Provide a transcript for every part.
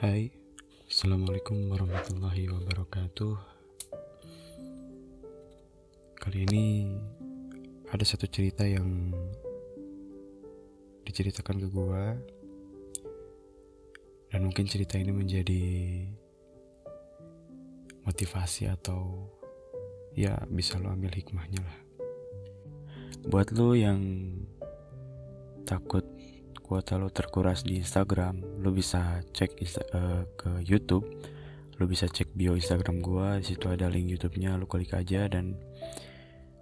Hai, Assalamualaikum warahmatullahi wabarakatuh. Kali ini ada satu cerita yang diceritakan ke gua, dan mungkin cerita ini menjadi motivasi atau ya bisa lo ambil hikmahnya lah. Buat lo yang takut kuota lo terkuras di Instagram, lo bisa cek ke YouTube. Lo bisa cek bio Instagram gua, di situ ada link YouTube-nya, lo klik aja dan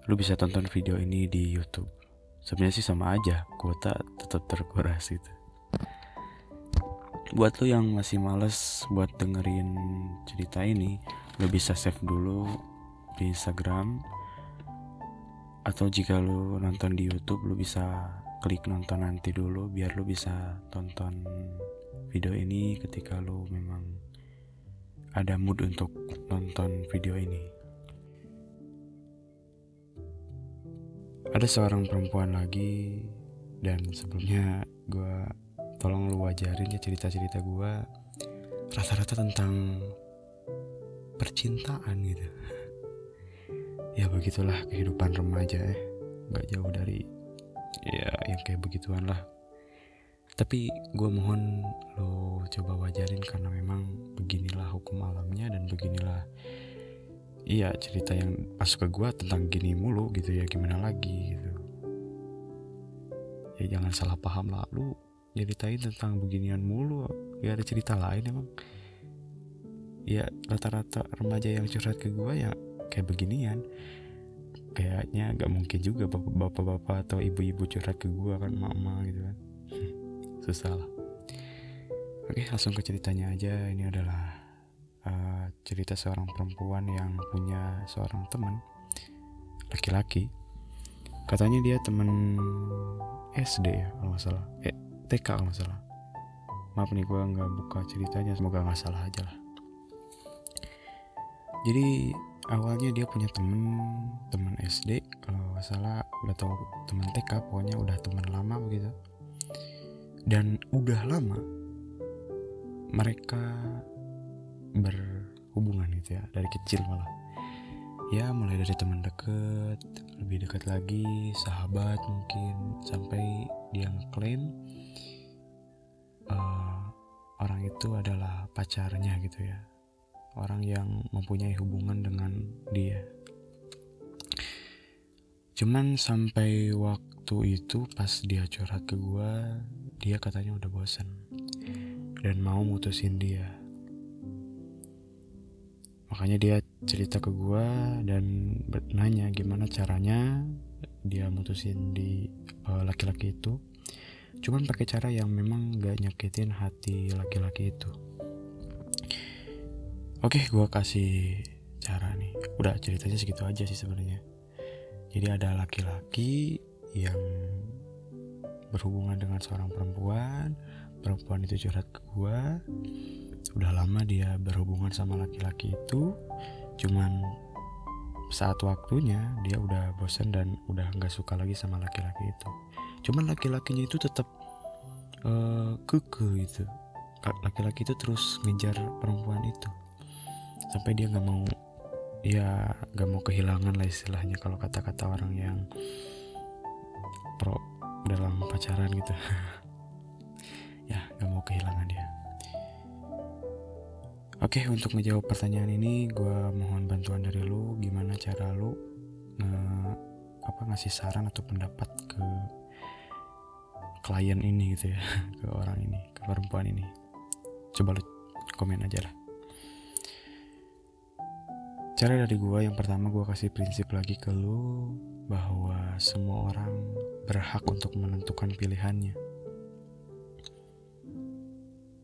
lo bisa tonton video ini di YouTube. Sebenarnya sih sama aja, kuota tetap terkuras gitu. Buat lo yang masih males buat dengerin cerita ini, lo bisa save dulu di Instagram. Atau jika lo nonton di YouTube, lo bisa klik nonton nanti dulu, biar lo bisa tonton video ini ketika lo memang ada mood untuk nonton video ini. Ada seorang perempuan lagi, dan sebelumnya gue tolong lu wajarin ya cerita-cerita gue rata-rata tentang percintaan gitu. Ya begitulah kehidupan remaja gak jauh dari ya yang kayak begituan lah. Tapi gue mohon lo coba wajarin, karena memang beginilah hukum alamnya, dan beginilah iya cerita yang masuk ke gue tentang gini mulu gitu ya, gimana lagi gitu. Ya jangan salah paham lah, lu nyeritain tentang beginian mulu, gak ada cerita lain emang. Ya rata-rata remaja yang curhat ke gue ya kayak beginian. Kayaknya gak mungkin juga bapak-bapak atau ibu-ibu curhat ke gue kan, mama gitu kan. Susah lah. Oke, langsung ke ceritanya aja. Ini adalah cerita seorang perempuan yang punya seorang teman laki-laki. Katanya dia teman SD ya kalau nggak salah, TK kalau nggak salah. Maaf nih, gue nggak buka ceritanya, semoga nggak salah aja lah. Jadi awalnya dia punya teman SD kalau nggak salah, atau teman TK, pokoknya udah teman lama begitu. Dan udah lama mereka berhubungan gitu ya, dari kecil malah. Ya mulai dari teman deket, lebih dekat lagi, sahabat mungkin, sampai dia ngeklaim orang itu adalah pacarnya gitu ya, orang yang mempunyai hubungan dengan dia. Cuman sampai waktu itu pas dia curhat ke gue, dia katanya udah bosan dan mau mutusin dia. Makanya dia cerita ke gue dan nanya gimana caranya dia mutusin di laki-laki itu. Cuman pakai cara yang memang gak nyakitin hati laki-laki itu. Oke, gue kasih cara nih. Udah ceritanya segitu aja sih sebenarnya. Jadi ada laki-laki yang berhubungan dengan seorang perempuan. Perempuan itu curhat ke gue. Udah lama dia berhubungan sama laki-laki itu, cuman saat waktunya dia udah bosan dan udah gak suka lagi sama laki-laki itu. Cuman laki-lakinya itu tetap kekeh gitu. Laki-laki itu terus ngejar perempuan itu sampai dia gak mau kehilangan lah istilahnya, kalau kata-kata orang yang pro dalam pacaran gitu. Ya gak mau kehilangan dia. Oke, untuk menjawab pertanyaan ini gue mohon bantuan dari lu. Gimana cara lu ngasih saran atau pendapat ke klien ini gitu ya, ke orang ini, ke perempuan ini. Coba lu komen aja lah. Cara dari gue, yang pertama gue kasih prinsip lagi ke lu, bahwa semua orang berhak untuk menentukan pilihannya.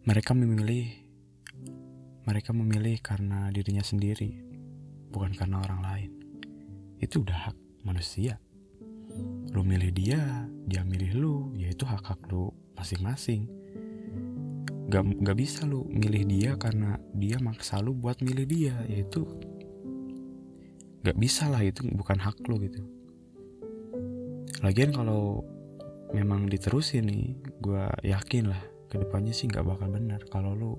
Mereka memilih karena dirinya sendiri, bukan karena orang lain. Itu udah hak manusia. Lu milih dia milih lu, ya itu hak lu masing-masing. Gak bisa lu milih dia karena dia maksa lu buat milih dia, yaitu gak bisa lah, itu bukan hak lu gitu. Lagian kalau memang diterusin nih, gue yakin lah kedepannya sih gak bakal benar kalau lu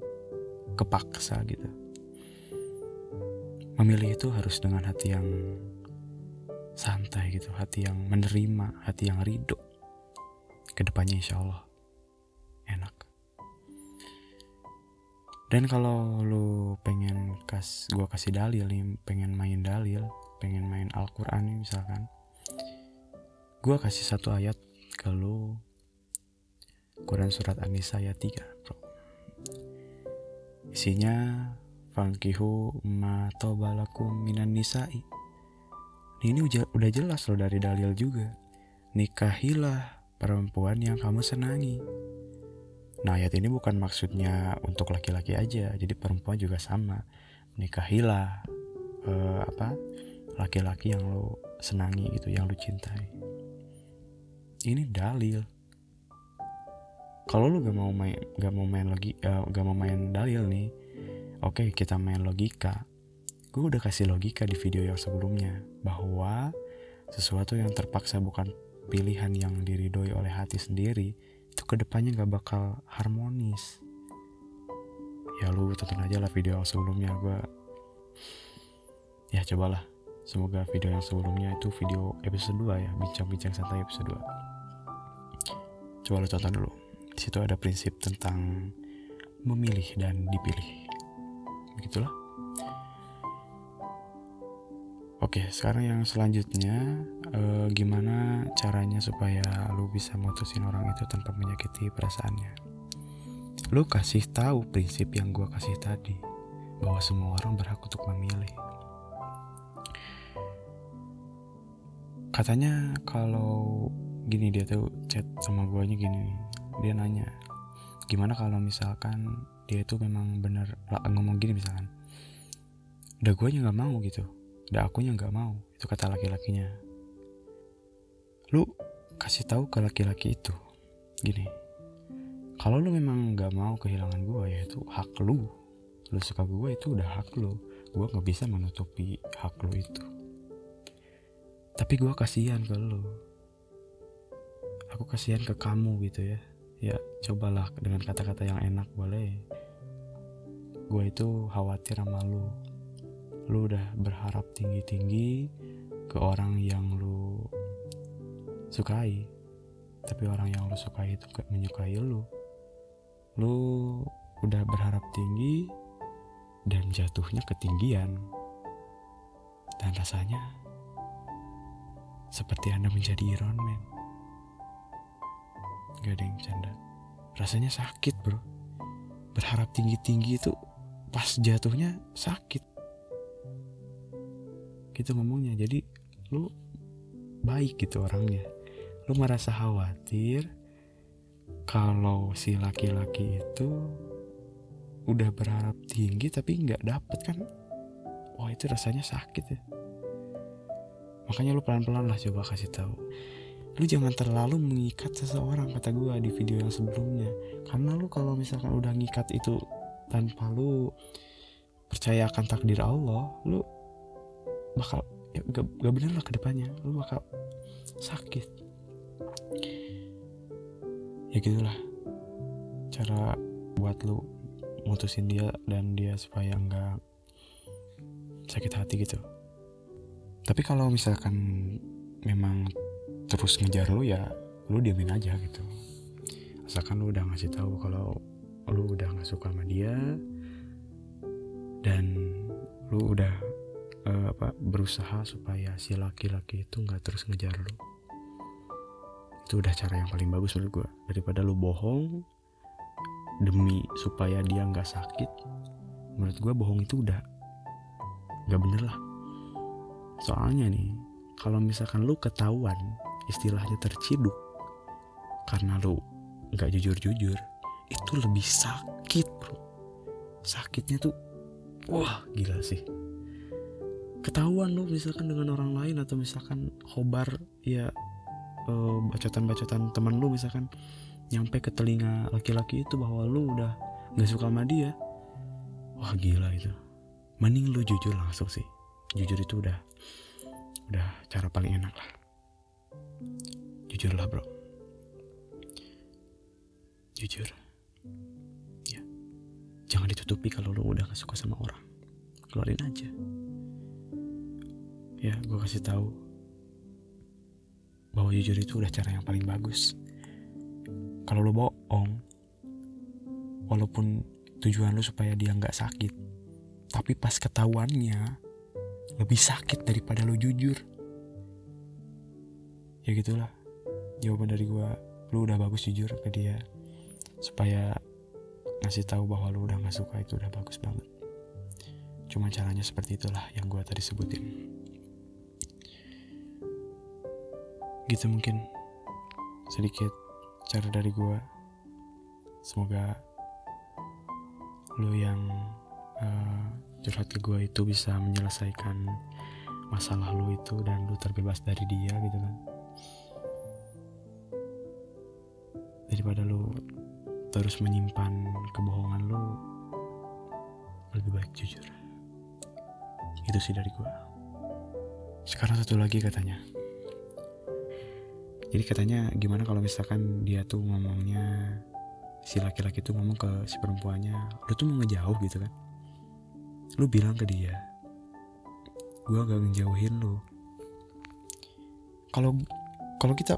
kepaksa gitu. Memilih itu harus dengan hati yang santai gitu, hati yang menerima, hati yang ridho. Kedepannya insya Allah enak. Dan kalau lu pengen gua kasih dalil nih, pengen main dalil, pengen main Al-Quran nih misalkan, gua kasih satu ayat ke lu, Quran surat An-Nisa ayat 3 bro. Isinya fankihu ma tobalakum minan nisa'i. Ini udah jelas loh dari dalil juga. Nikahilah perempuan yang kamu senangi. Nah, ayat ini bukan maksudnya untuk laki-laki aja, jadi perempuan juga sama. Nikahilah laki-laki yang lo senangi gitu, yang lo cintai. Ini dalil. Kalau lo gak mau main dalil nih, oke, kita main logika. Gue udah kasih logika di video yang sebelumnya bahwa sesuatu yang terpaksa bukan pilihan yang diridhoi oleh hati sendiri, itu kedepannya gak bakal harmonis. Ya lu tonton aja lah video yang sebelumnya. Cobalah, semoga video yang sebelumnya itu video episode 2 ya, bincang-bincang santai episode 2. Coba lu tonton dulu. Di situ ada prinsip tentang memilih dan dipilih. Begitulah. Oke, sekarang yang selanjutnya, gimana caranya supaya lu bisa mutusin orang itu tanpa menyakiti perasaannya. Lu kasih tahu prinsip yang gua kasih tadi, bahwa semua orang berhak untuk memilih. Katanya kalau gini, dia tuh chat sama guanya gini, dia nanya, gimana kalau misalkan dia itu memang bener ngomong gini misalkan, udah guanya gak mau gitu, udah akunya gak mau, itu kata laki-lakinya. Lu kasih tahu ke laki-laki itu gini, kalau lu memang gak mau kehilangan gue, ya itu hak lu suka gue, itu udah hak lu, gue gak bisa menutupi hak lu itu. Tapi gue kasihan ke lu, aku kasihan ke kamu gitu ya. Ya cobalah dengan kata-kata yang enak boleh. Gue itu khawatir sama lu. Lu udah berharap tinggi-tinggi ke orang yang lu sukai, tapi orang yang lu sukai itu gak menyukai lu. Lu udah berharap tinggi dan jatuhnya ketinggian. Dan rasanya seperti Anda menjadi Iron Man. Gak ada yang canda. Rasanya sakit bro. Berharap tinggi-tinggi itu pas jatuhnya sakit. Gitu ngomongnya. Jadi lu baik gitu orangnya. Lu merasa khawatir kalau si laki-laki itu udah berharap tinggi tapi gak dapet kan. Wah, itu rasanya sakit ya. Makanya lu pelan-pelan lah coba kasih tahu. Lu jangan terlalu mengikat seseorang, kata gue di video yang sebelumnya. Karena lu kalau misalkan udah ngikat itu tanpa lu percaya akan takdir Allah, lu bakal gak bener lah ke depannya. Lu bakal sakit. Ya gitulah cara buat lu mutusin dia dan dia supaya gak sakit hati gitu. Tapi kalau misalkan memang terus ngejar lu, ya lu diamin aja gitu. Asalkan lu udah ngasih tahu kalau lu udah gak suka sama dia dan lu udah berusaha supaya si laki-laki itu gak terus ngejar lu. Itu udah cara yang paling bagus menurut gue. Daripada lu bohong demi supaya dia gak sakit, menurut gue bohong itu udah gak bener lah. Soalnya nih, kalau misalkan lu ketahuan istilahnya terciduk karena lu gak jujur-jujur, itu lebih sakit bro. Sakitnya tuh wah gila sih. Ketahuan lu misalkan dengan orang lain, atau misalkan khobar ya, bacotan-bacotan teman lu misalkan nyampe ke telinga laki-laki itu bahwa lu udah gak suka sama dia. Wah gila itu. Mending lu jujur langsung sih. Jujur itu udah cara paling enak lah. Jujur lah bro. Jujur. Ya. jangan ditutupi. Kalau lu udah gak suka sama orang, keluarin aja. Ya, gue kasih tahu bahwa jujur itu udah cara yang paling bagus. Kalau lu bohong, walaupun tujuan lu supaya dia gak sakit, tapi pas ketahuannya lebih sakit daripada lu jujur. Ya gitulah jawaban dari gue. Lu udah bagus jujur ke dia, supaya ngasih tahu bahwa lu udah gak suka, itu udah bagus banget. Cuma caranya seperti itulah yang gue tadi sebutin. Gitu mungkin sedikit cara dari gue. Semoga lu yang curhat ke gue itu bisa menyelesaikan masalah lu itu, dan lu terbebas dari dia gitu kan. Daripada lu terus menyimpan kebohongan lu, lebih baik jujur. Itu sih dari gue. Sekarang satu lagi katanya. Jadi katanya gimana kalau misalkan dia tuh ngomongnya, si laki-laki tuh ngomong ke si perempuannya, lu tuh mau ngejauh gitu kan. Lu bilang ke dia, gue gak ngejauhin lu. Kalau kita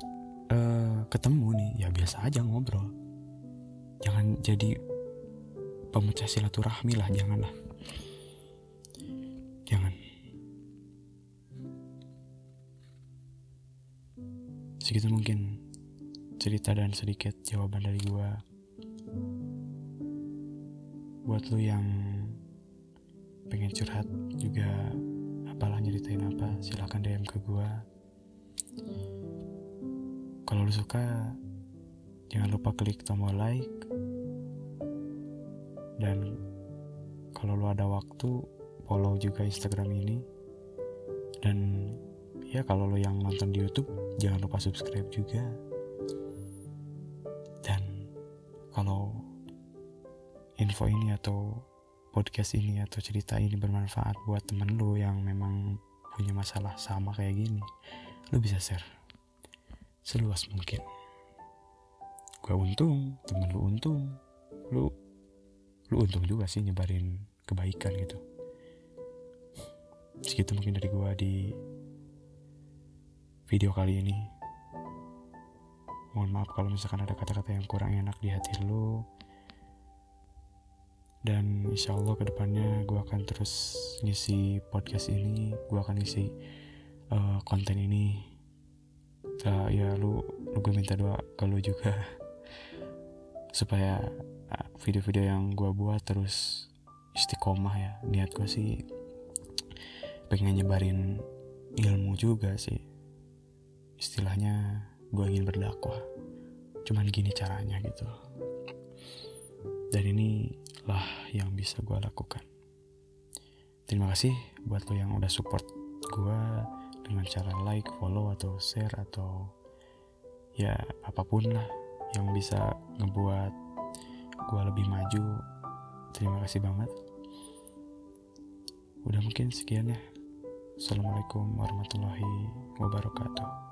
ketemu nih, ya biasa aja ngobrol. Jangan jadi pemecah silaturahmi lah, janganlah. Jangan. Segitu mungkin cerita dan sedikit jawaban dari gue. Buat lu yang pengen curhat juga, apalah nyeritain apa, silahkan DM ke gue. Kalau lu suka, jangan lupa klik tombol like. Dan kalau lu ada waktu, follow juga Instagram ini. Dan ya kalau lu yang nonton di YouTube, jangan lupa subscribe juga. Dan kalau info ini atau podcast ini atau cerita ini bermanfaat buat temen lu yang memang punya masalah sama kayak gini, lu bisa share seluas mungkin. Gua untung, temen lu untung, lu untung juga sih nyebarin kebaikan gitu. Segitu mungkin dari gua di video kali ini. Mohon maaf kalau misalkan ada kata-kata yang kurang enak di hati lu. Dan insya Allah kedepannya gue akan terus ngisi podcast ini, gue akan ngisi konten ini. Ya lu gue minta doa ke lu juga supaya video-video yang gue buat terus istiqomah ya. Niat gue sih pengen nyebarin ilmu juga sih. Istilahnya gue ingin berdakwah. Cuman gini caranya gitu. Dan inilah yang bisa gue lakukan. Terima kasih buat lo yang udah support gue dengan cara like, follow, atau share, atau ya apapun lah yang bisa ngebuat gue lebih maju. Terima kasih banget. Udah mungkin sekian ya. Assalamualaikum warahmatullahi wabarakatuh.